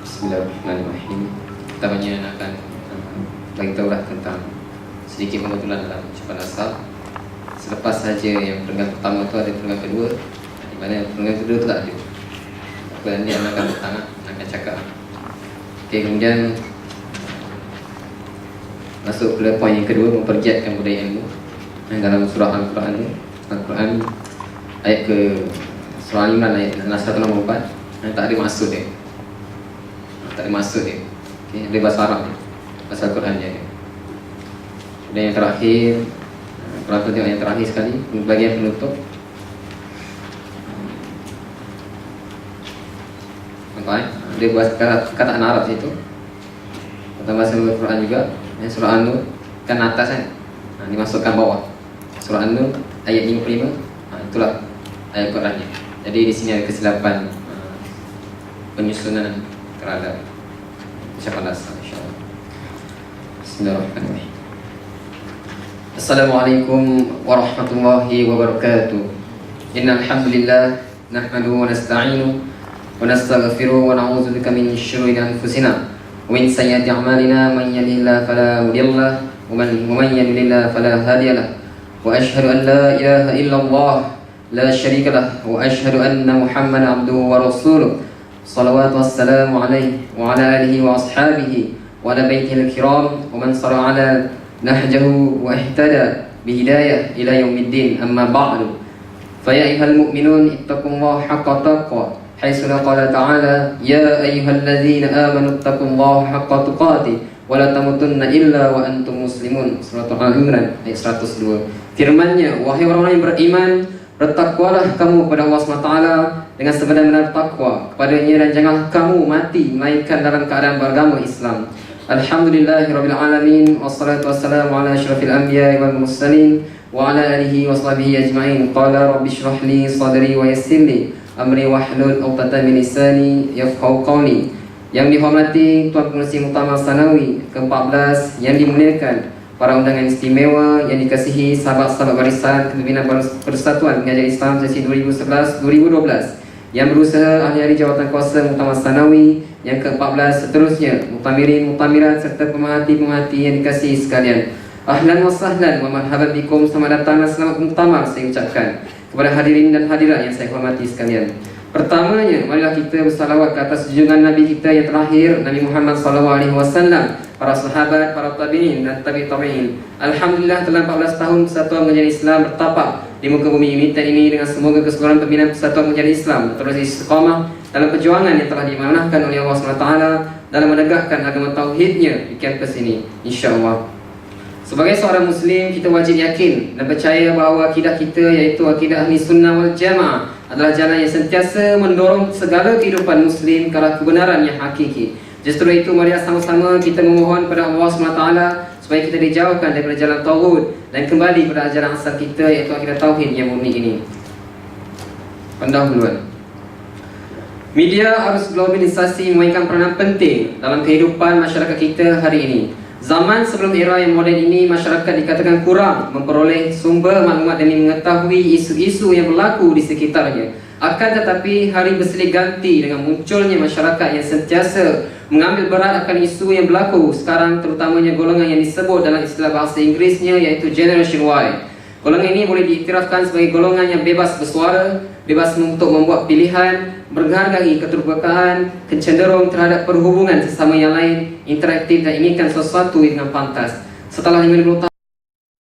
Bismillahirrahmanirrahim. Pertamanya akan bagi tahulah tentang sedikit pembetulan dalam ucapan asal. Selepas saja yang perenggan pertama itu ada perenggan kedua, di mana perenggan kedua itu tak ada. Nanti akan bertanya, akan cakap. Okey, kemudian masuk ke poin yang kedua, mempergiatkan budaya ilmu. Dalam surah Al-Quran ni, Al-Quran ayat ke surah Al-Imran ayat 164, tak ada maksud dia. Tak ada maksud dia. Okay, ada bahasa Arab dia, bahasa Al-Quran dia. Dan yang terakhir, kalau tengok yang terakhir sekali, bagian penutup. Dia buat kata Arab situ. Kata bahasa Al-Quran juga. Surah An-Nur kan atas kan, dimasukkan bawah. Surah An-Nur ayat 55, itulah ayat Qurannya. Jadi di sini ada kesilapan penyusunan terhadap ucapan dasar, insyaAllah. Bismillahirrahmanirrahim. Assalamualaikum warahmatullahi wabarakatuh. Innal hamdalillah nahmaduhu wa nasta'inuhu wa nastaghfiruhu wa na'udzu bika min syururi anfusina wa min sayyiati a'malina, man yahdihillahu fala mudilla lahu wa man yudlil fala hadiya lahu. Wa asyhadu an la ilaha illallah la syarika lahu wa asyhadu anna Muhammadan abduhu wa rasuluh. Salawatu wassalamu alaihi wa ala alihi wa ashabihi wa ala baitihi al-kiram wa man sara ala nahjahu wa ihtada bihidayah ila yaumiddin, amma ba'du. Fa ya ayyuhal mu'minun ittaqullaha haqqa taqwa haitsu qala ta'ala ya ayyuhalladzina amanu ittaqullaha haqqa tuqatih wa la tamutunna illa wa antum muslimun. Surah Al-Imran ayat 102. Firman-Nya, wahai orang-orang yang beriman, bertakwalah kamu kepada Allah SWT dengan sebenar-benar takwa kepadanya, dan janganlah kamu mati melainkan dalam keadaan beragama Islam. Alhamdulillahirabbil alamin, wassalatu wassalamu ala asyrafil anbiya'i wal mursalin wa ala alihi washabihi ajma'in. Qala rabbi shrah li sadri wa yassir li amri wahlul 'uqdatam min lisani yafqahu qawli. Yang dihormati Tuan Pengerusi Muktamar Sanawi ke-14, yang dimuliakan para undangan istimewa, yang dikasihi sahabat-sahabat barisan Kepimpinan Persatuan Pengajar Islam sesi 2011-2012, yang berusaha ahli-ahli jawatan kuasa Muktamar Sanawi yang ke-14, seterusnya muktamirin, muktamirat serta pemerhati-pemerhati yang dikasihi sekalian. Ahlan wa sahlan wa marhaban bikum, selamat datang dan selamat muktamar saya ucapkan kepada hadirin dan hadirat yang saya hormati sekalian. Pertamanya, marilah kita bersalawat ke atas junjungan Nabi kita yang terakhir, Nabi Muhammad SAW, para sahabat, para tabi'in dan tabi'in. Alhamdulillah telah 14 tahun Persatuan Pengajian Islam bertapak di muka bumi United ini, dengan semoga keseluruhan pembinaan Persatuan Pengajian Islam terus istiqamah dalam perjuangan yang telah diamanahkan oleh Allah SWT dalam menegakkan agama tauhidnya di kampus ini, insya-Allah. Sebagai seorang Muslim, kita wajib yakin dan percaya bahawa akidah kita, iaitu akidah Ahli Sunnah wal Jamaah, adalah jalan yang sentiasa mendorong segala kehidupan Muslim ke arah kebenaran yang hakiki. Justru itu, mari sama-sama kita memohon pada Allah SWT supaya kita dijauhkan daripada jalan tauhid dan kembali pada ajaran asal kita, iaitu akidah tauhid yang murni ini. Pendahuluan. Media arus globalisasi memainkan peranan penting dalam kehidupan masyarakat kita hari ini. Zaman sebelum era yang moden ini, masyarakat dikatakan kurang memperoleh sumber maklumat demi mengetahui isu-isu yang berlaku di sekitarnya. Akan tetapi, hari bersilih ganti dengan munculnya masyarakat yang sentiasa mengambil berat akan isu yang berlaku sekarang, terutamanya golongan yang disebut dalam istilah bahasa Inggerisnya iaitu Generation Y. Golongan ini boleh diiktirafkan sebagai golongan yang bebas bersuara, bebas untuk membuat pilihan, menghargai keterbukaan, kecenderung terhadap perhubungan sesama yang lain, interaktif dan inginkan sesuatu dengan pantas. Setelah 50 tahun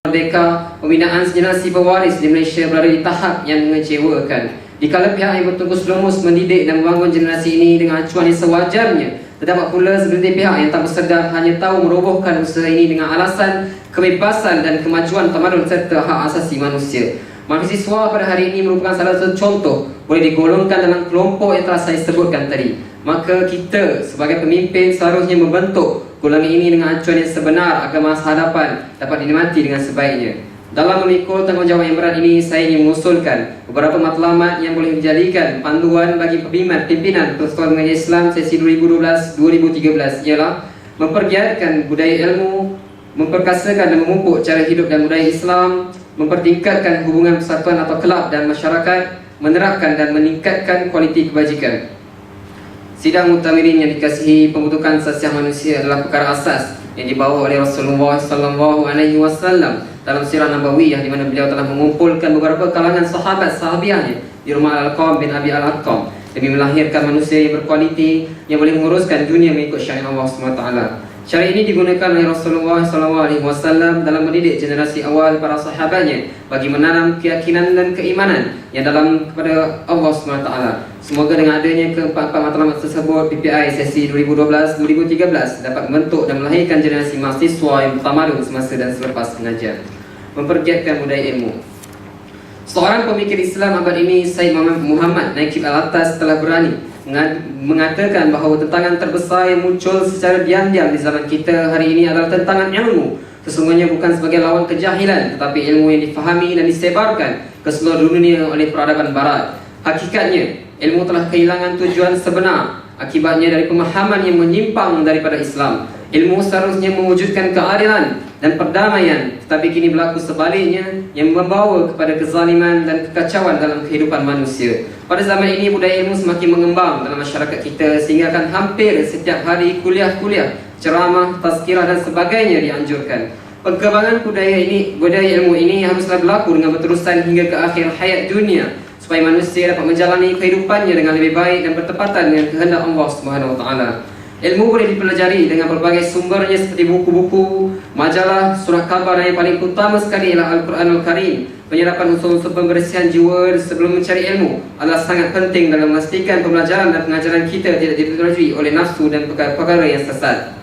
merdeka, pembinaan generasi pewaris di Malaysia berada di tahap yang mengecewakan. Dikala pihak yang bertungkus lumus mendidik dan membangun generasi ini dengan acuan yang sewajarnya, terdapat pula segelintir pihak yang tak bersedar hanya tahu merobohkan usaha ini dengan alasan kebebasan dan kemajuan tamadun serta hak asasi manusia. Mahasiswa pada hari ini merupakan salah satu contoh, boleh digolongkan dalam kelompok yang telah saya sebutkan tadi. Maka kita sebagai pemimpin seharusnya membentuk golongan ini dengan acuan yang sebenar agar masa hadapan dapat dinikmati dengan sebaiknya. Dalam memikul tanggungjawab yang berat ini, saya ingin mengusulkan beberapa matlamat yang boleh dijadikan panduan bagi pimpinan Persatuan Pengajian Islam sesi 2012-2013, ialah mempergiatkan budaya ilmu, memperkasakan dan memupuk cara hidup dan budaya Islam, mempertingkatkan hubungan persatuan atau kelab dan masyarakat, menerapkan dan meningkatkan kualiti kebajikan. Sidang Mu'tamirin yang dikasihi, pembentukan sasiah manusia adalah perkara asas yang dibawa oleh Rasulullah SAW dalam sirah Nabawiyah, di mana beliau telah mengumpulkan beberapa kalangan sahabat sahabiahnya di rumah Al-Qam bin Abi Al-Arqam demi melahirkan manusia yang berkualiti yang boleh menguruskan dunia mengikut syariat Allah SWT. Syariat ini digunakan oleh Rasulullah SAW dalam mendidik generasi awal para sahabatnya bagi menanam keyakinan dan keimanan yang dalam kepada Allah SWT. Semoga dengan adanya keempat-empat matlamat tersebut, PPI sesi 2012-2013 dapat membentuk dan melahirkan generasi mahasiswa yang bertamadun semasa dan selepas mengajar, mempergiatkan budaya ilmu. Seorang pemikir Islam abad ini, Sayyid Muhammad Naqib Al-Attas, telah berani mengatakan bahawa tentangan terbesar yang muncul secara diam-diam di zaman kita hari ini adalah tentangan ilmu. Sesungguhnya bukan sebagai lawan kejahilan, tetapi ilmu yang difahami dan disebarkan ke seluruh dunia oleh peradaban barat. Hakikatnya, ilmu telah kehilangan tujuan sebenar akibatnya dari pemahaman yang menyimpang daripada Islam. Ilmu seharusnya mewujudkan keadilan dan perdamaian, tetapi kini berlaku sebaliknya yang membawa kepada kezaliman dan kekacauan dalam kehidupan manusia. Pada zaman ini budaya ilmu semakin mengembang dalam masyarakat kita sehingga akan hampir setiap hari kuliah-kuliah, ceramah, tazkirah dan sebagainya dianjurkan. Perkembangan budaya ilmu ini haruslah berlaku dengan berterusan hingga ke akhir hayat dunia, supaya manusia dapat menjalani kehidupannya dengan lebih baik dan bertepatan dengan kehendak Allah Subhanahu Wa Taala. Ilmu boleh dipelajari dengan berbagai sumbernya seperti buku-buku, majalah, surat khabar, dan yang paling utama sekali ialah Al-Quranul Karim. Penyerapan unsur-unsur pembersihan jiwa sebelum mencari ilmu adalah sangat penting dalam memastikan pembelajaran dan pengajaran kita tidak dipengaruhi oleh nafsu dan perkara-perkara yang sesat.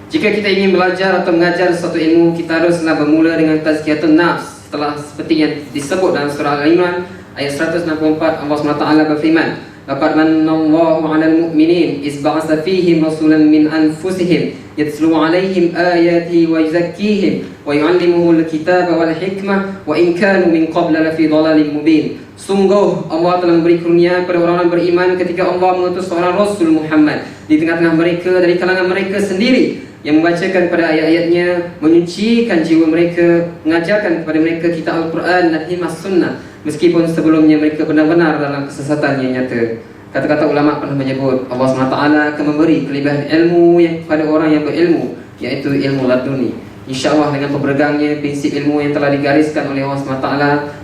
Jika kita ingin belajar atau mengajar suatu ilmu, kita haruslah bermula dengan tazkiyatun nafs. Setelah seperti yang disebut dalam surah Al-Imran ayat 164, Allah SWT berfirman, laqad manallahu 'alal mu'minin iz ba'atsa fihim rasulan min anfusihim yatlu 'alaihim ayatihi wa yuzakkihim wa yu'allimuhumul kitaba wal hikmah wa in kanu min qabla lafi dhalalin mubin. Sungguh Allah telah memberi karunia kepada orang-orang beriman ketika Allah mengutus seorang Rasul Muhammad di tengah-tengah mereka dari kalangan mereka sendiri, yang membacakan pada ayat-ayatnya, menyucikan jiwa mereka, mengajarkan kepada mereka kitab Al-Quran dan hikmah sunnah, meskipun sebelumnya mereka benar-benar dalam kesesatan yang nyata. Kata-kata ulama pernah menyebut Allah SWT akan memberi kelebihan ilmu yang kepada orang yang berilmu, iaitu ilmu laduni. InsyaAllah dengan berberagangnya prinsip ilmu yang telah digariskan oleh Allah SWT,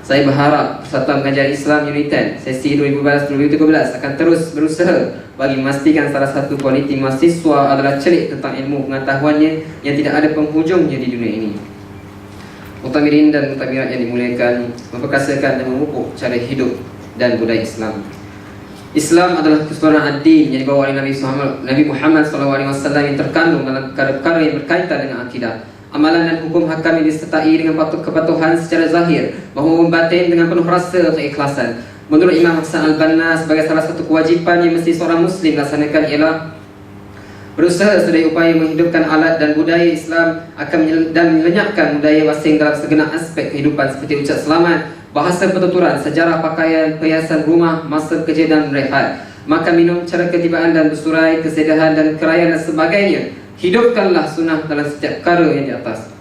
saya berharap Persatuan Pengajian Islam Unit 10 sesi 2012-2013 akan terus berusaha bagi memastikan salah satu kualiti mahasiswa adalah celik tentang ilmu pengetahuannya yang tidak ada penghujungnya di dunia ini. Mu'tamirin dan mu'tamirat yang dimuliakan, memperkasakan dan memupuk cara hidup dan budaya Islam. Islam adalah keseluruhan ad-din yang dibawa oleh Nabi Muhammad SAW yang terkandung dalam perkara-perkara yang berkaitan dengan akidah, amalan dan hukum hakam yang disertai dengan kepatuhan secara zahir maupun batin dengan penuh rasa keikhlasan. Menurut Imam Hasan Al-Banna, sebagai salah satu kewajipan yang mesti seorang Muslim laksanakan ialah berusaha sedaya upaya menghidupkan alat dan budaya Islam dan melenyapkan budaya asing dalam segenap aspek kehidupan seperti ucap selamat, bahasa pertuturan, sejarah pakaian, perhiasan rumah, masa kerja dan berehat, makan minum, cara ketibaan dan bersurai, kesedahan dan kerayaan dan sebagainya. Hidupkanlah sunnah dalam setiap perkara yang di atas.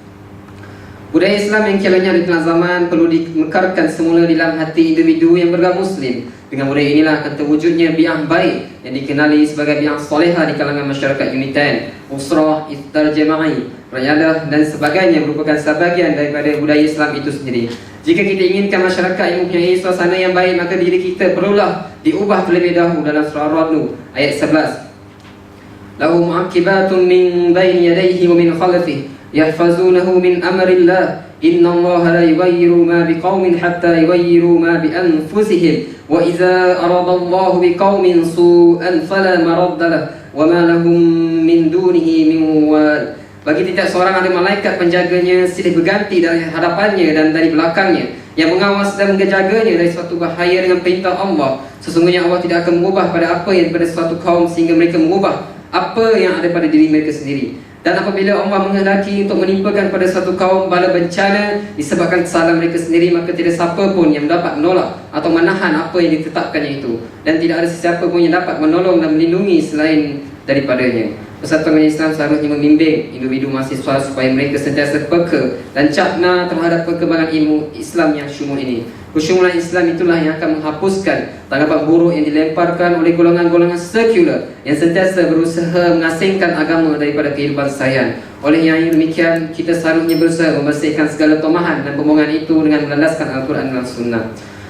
Budaya Islam yang kiranya di tengah zaman perlu dimekarkan semula di dalam hati individu yang beragama Muslim. Dengan budaya inilah akan terwujudnya bi'ah baik yang dikenali sebagai bi'ah solehah di kalangan masyarakat Unitan, usrah, iftar jama'i, rayadah dan sebagainya merupakan sebahagian daripada budaya Islam itu sendiri. Jika kita inginkan masyarakat yang mempunyai suasana yang baik, maka diri kita perlulah diubah terlebih dahulu dalam surah Ar-Ra'd ayat 11. Lahu mu'aqibatun min baini yadayhi wa min khalfihi yahfazunahu min amrillah innallaha la yughayyiru ma biqaumin hatta yughayyiru ma bi anfusihim wa idza aradallahu biqaumin su'an fala maradda lahu wa ma lahum min dunihi min wal. Bagi tidak seorang ada malaikat penjaganya silih berganti dari hadapannya dan dari belakangnya, yang mengawas dan menjaganya dari suatu bahaya dengan perintah Allah. Sesungguhnya Allah tidak akan mengubah pada apa yang pada suatu kaum sehingga mereka mengubah apa yang ada pada diri mereka sendiri. Dan apabila Allah menghendaki untuk menimpakan pada suatu kaum bala bencana disebabkan kesalahan mereka sendiri, maka tidak siapa pun yang dapat menolak atau menahan apa yang ditetapkannya itu, dan tidak ada sesiapa pun yang dapat menolong dan melindungi selain daripadanya. Persatuan Islam seharusnya membimbing individu mahasiswa supaya mereka sentiasa peka dan cakna terhadap perkembangan ilmu Islam yang syumul ini. Kesyumulan Islam itulah yang akan menghapuskan tanggapan buruk yang dilemparkan oleh golongan-golongan sekular yang sentiasa berusaha mengasingkan agama daripada kehidupan seharian. Oleh yang demikian, kita seharusnya berusaha membersihkan segala tomahan dan pembohongan itu dengan melandaskan Al-Quran dan Sunnah.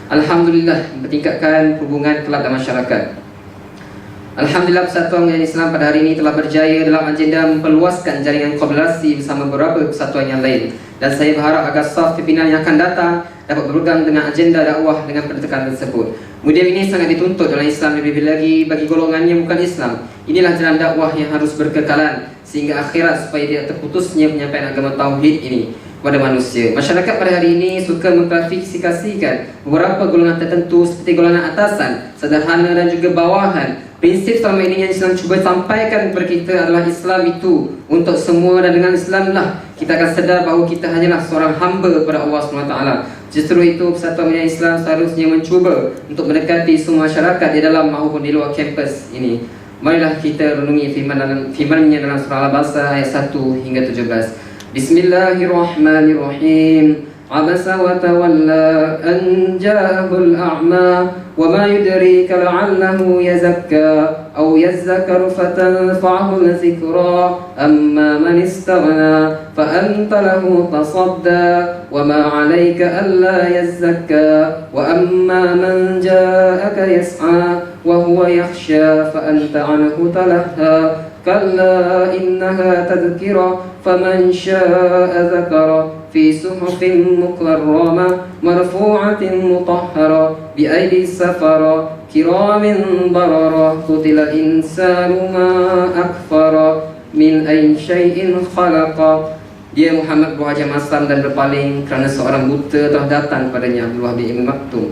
Alhamdulillah, mempertingkatkan hubungan kelab dan masyarakat. Alhamdulillah, Persatuan Pengajian Islam pada hari ini telah berjaya dalam agenda memperluaskan jaringan komunikasi bersama beberapa persatuan yang lain. Dan saya berharap agar staf pimpinan yang akan datang dapat berpegang dengan agenda dakwah dengan pendekatan tersebut. Kemudian ini sangat dituntut dalam Islam, lebih lagi bagi golongan yang bukan Islam. Inilah jalan dakwah yang harus berkekalan sehingga akhirat, supaya tidak terputusnya penyampaian agama tauhid ini kepada manusia. Masyarakat pada hari ini suka mengklasifikasikan beberapa golongan tertentu seperti golongan atasan, sederhana dan juga bawahan. Prinsip selama ini yang Islam cuba sampaikan kepada kita adalah Islam itu untuk semua, dan dengan Islamlah kita akan sedar bahawa kita hanyalah seorang hamba kepada Allah SWT. Justru itu, Persatuan Pengajian Islam seharusnya mencuba untuk mendekati semua masyarakat di dalam maupun di luar kampus ini. Marilah kita renungi firman-Nya dalam surah Al-Baqarah ayat 1 hingga 17. Bismillahirrahmanirrahim. Abasa wa tawalla an ja'ahul a'ma wa ma yudrika la'allahu yazakka aw yazzakaru fatanfa'ahu al-zikra amma man istaghna fa anta lahu tasadda wa ma 'alayka alla yazzakka wa amma man ja'aka yas'a wa huwa yakhsha fa anta 'anhu talahha kalla innaha tadhkira faman sha'a dzakara في صحف مكرمة مرفوعة مطهرة بأيدي السفرة كرام بررة قتل الإنسان ما أكفر من أي شيء خلق. Dia Muhammad berhajam aslam dan berpaling kerana seorang buta telah datang kepadanya, Abdullah bin Ibn Maktum.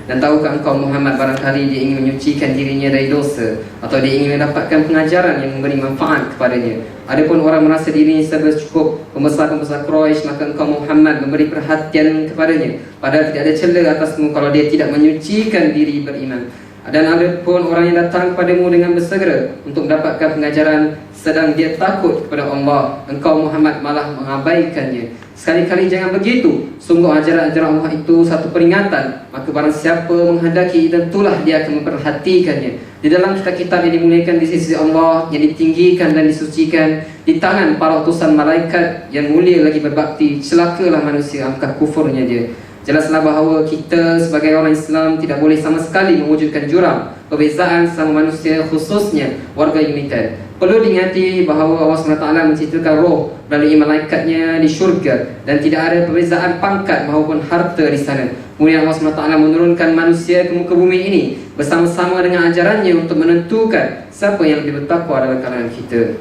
Dan tahukah engkau Muhammad, barangkali dia ingin menyucikan dirinya dari dosa, atau dia ingin mendapatkan pengajaran yang memberi manfaat kepadanya. Adapun orang merasa dirinya serba cukup, pembesar-pembesar Quraisy, maka engkau Muhammad memberi perhatian kepadanya, padahal tidak ada celah atasmu kalau dia tidak menyucikan diri beriman. Dan adapun orang yang datang kepadamu dengan bersegera untuk mendapatkan pengajaran, sedang dia takut kepada Allah, engkau Muhammad malah mengabaikannya. Sekali-kali jangan begitu. Sungguh ajaran-ajaran Allah itu satu peringatan, maka barang siapa menghendaki, tentulah dia akan memperhatikannya. Di dalam kitab-kitab yang dimuliakan di sisi Allah, yang ditinggikan dan disucikan di tangan para utusan malaikat yang mulia lagi berbakti, celakalah manusia angkat kufurnya dia. Jelaslah bahawa kita sebagai orang Islam tidak boleh sama sekali mewujudkan jurang perbezaan sama manusia, khususnya warga united. Perlu diingati bahawa Allah SWT menciptakan roh melalui malaikatnya di syurga, dan tidak ada perbezaan pangkat maupun harta di sana. Kemudian Allah SWT menurunkan manusia ke muka bumi ini bersama-sama dengan ajarannya untuk menentukan siapa yang lebih bertakwa dalam kalangan kita.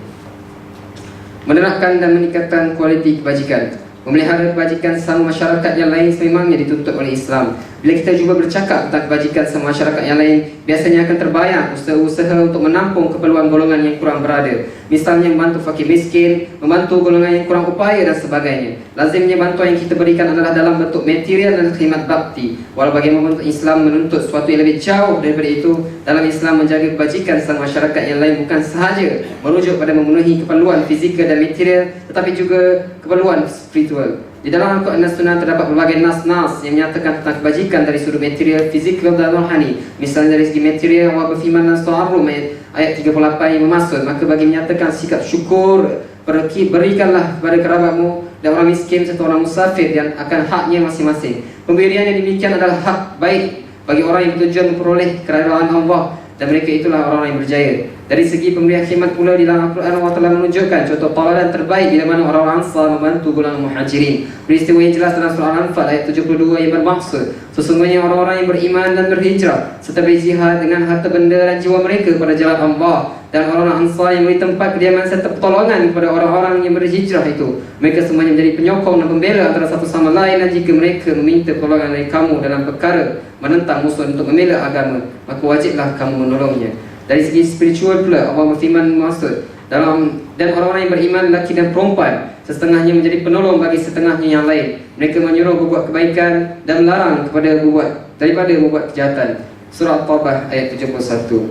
Menerapkan dan meningkatkan kualiti kebajikan. Memelihara kebajikan sama masyarakat yang lain sememangnya dituntut oleh Islam. Bila kita cuba bercakap tentang kebajikan sama masyarakat yang lain, biasanya akan terbayang usaha-usaha untuk menampung keperluan golongan yang kurang berada. Misalnya membantu fakir miskin, membantu golongan yang kurang upaya dan sebagainya. Lazimnya bantuan yang kita berikan adalah dalam bentuk material dan khidmat bakti. Walau bagaimanapun Islam menuntut sesuatu yang lebih jauh daripada itu. Dalam Islam, menjaga kebajikan sama masyarakat yang lain bukan sahaja merujuk pada memenuhi keperluan fizikal dan material, tetapi juga keperluan spiritual. Di dalam Al-Quran dan Sunnah terdapat berbagai nas-nas yang menyatakan tentang kebajikan dari sudut material, fizikal dan rohani. Misalnya dari segi material, Allah berfirman dalam surah Ar-Rum ayat 38 yang bermaksud, maka bagi menyatakan sikap syukur, berikanlah kepada kerabatmu dan orang miskin serta orang musafir dan akan haknya masing-masing. Pemberian yang demikian adalah hak baik bagi orang yang bertujuan memperoleh keridaan Allah, dan mereka itulah orang-orang yang berjaya. Dari segi pemberian khidmat pula, di dalam Al-Quran Allah telah menunjukkan contoh tauladan terbaik bila mana orang-orang Ansar membantu golongan Muhajirin. Peristiwa yang jelas dalam surah Al-Anfal ayat 72 yang bermaksud, sesungguhnya orang-orang yang beriman dan berhijrah serta berjihad dengan harta benda dan jiwa mereka pada jalan Allah, dan orang-orang Ansar yang memberi tempat kediaman serta pertolongan kepada orang-orang yang berhijrah itu, mereka semuanya menjadi penyokong dan pembela antara satu sama lain. Dan jika mereka meminta pertolongan dari kamu dalam perkara menentang musuh untuk membela agama, maka wajiblah kamu menolongnya. Dari segi spiritual pula, Allah berfirman maksud dan orang-orang yang beriman lelaki dan perempuan, setengahnya menjadi penolong bagi setengahnya yang lain. Mereka menyuruh berbuat kebaikan dan melarang daripada membuat kejahatan. Surah At-Taubah ayat 71.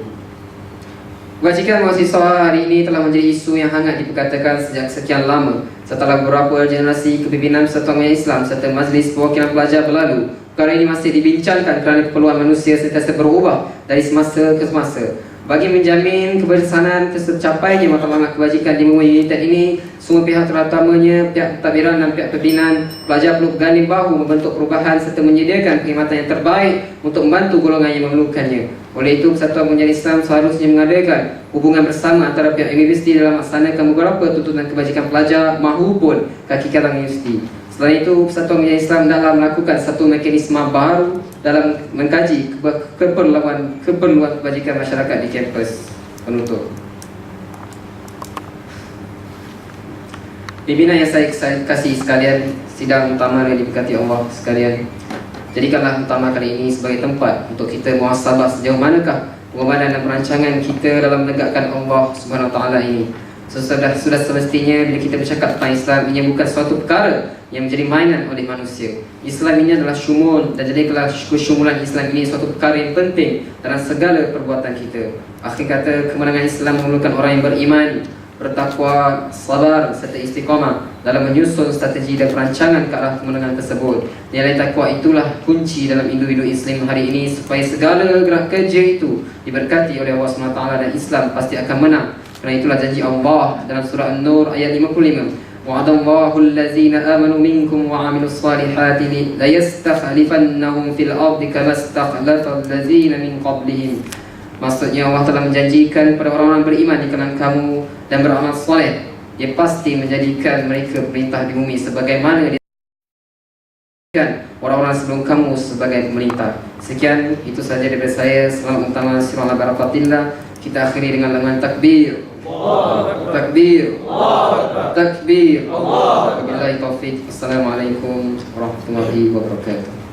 Kebajikan mahasiswa hari ini telah menjadi isu yang hangat diperkatakan sejak sekian lama. Setelah beberapa generasi kepimpinan Persatuan Pengajian Islam serta Majlis Perwakilan Pelajar berlalu, perkara ini masih dibincangkan kerana keperluan manusia sentiasa berubah dari semasa ke semasa. Bagi menjamin kebersamaan tercapainya matlamat kebajikan di memulai united ini, semua pihak terutamanya pihak pentadbiran dan pihak pimpinan pelajar perlu berganding bahu membentuk perubahan serta menyediakan perkhidmatan yang terbaik untuk membantu golongan yang memerlukannya. Oleh itu, Persatuan Pengajian Islam seharusnya mengadakan hubungan bersama antara pihak universiti dalam melaksanakan beberapa tuntutan kebajikan pelajar mahupun kaki kalang universiti. Selain itu, Persatuan Pengajian Islam hendaklah melakukan satu mekanisme baru dalam mengkaji keperluan kebajikan masyarakat di kampus. Penutup. Pimpinan yang saya kasih sekalian, sidang utama yang diberkati Allah sekalian, jadikanlah utama kali ini sebagai tempat untuk kita muhasabah sejauh manakah pengorbanan dan perancangan kita dalam menegakkan Allah Subhanahu Wa Taala ini. Sudah semestinya bila kita bercakap tentang Islam, ini bukan suatu perkara yang menjadi mainan oleh manusia. Islam ini adalah syumul, dan jadikanlah kesyumulan Islam ini suatu perkara yang penting dalam segala perbuatan kita. Akhir kata, kemenangan Islam memerlukan orang yang beriman, bertakwa, sabar serta istiqamah dalam menyusun strategi dan perancangan ke arah kemenangan tersebut. Nilai takwa itulah kunci dalam individu Islam hari ini supaya segala gerak kerja itu diberkati oleh Allah SWT dan Islam pasti akan menang. Kerana itulah janji Allah dalam surah An-Nur ayat 55. Wa'adallahu allazina amanu minkum wa 'amilus salihati la yastakhlifannahum fil ardi kama istakhlafa allazina min qablihim. Maksudnya Allah telah menjanjikan kepada orang-orang beriman di kalangan kamu dan beramal soleh, Dia pasti menjadikan mereka pemerintah di bumi sebagaimana Dia menjadikan orang-orang sebelum kamu sebagai pemerintah. Sekian, itu sahaja daripada saya. Selamat utama sirah ala barakatillah. Kita akhiri dengan lengan takbir. Takbir. Takbir. Wabillahi taufiq. Assalamualaikum warahmatullahi wabarakatuh.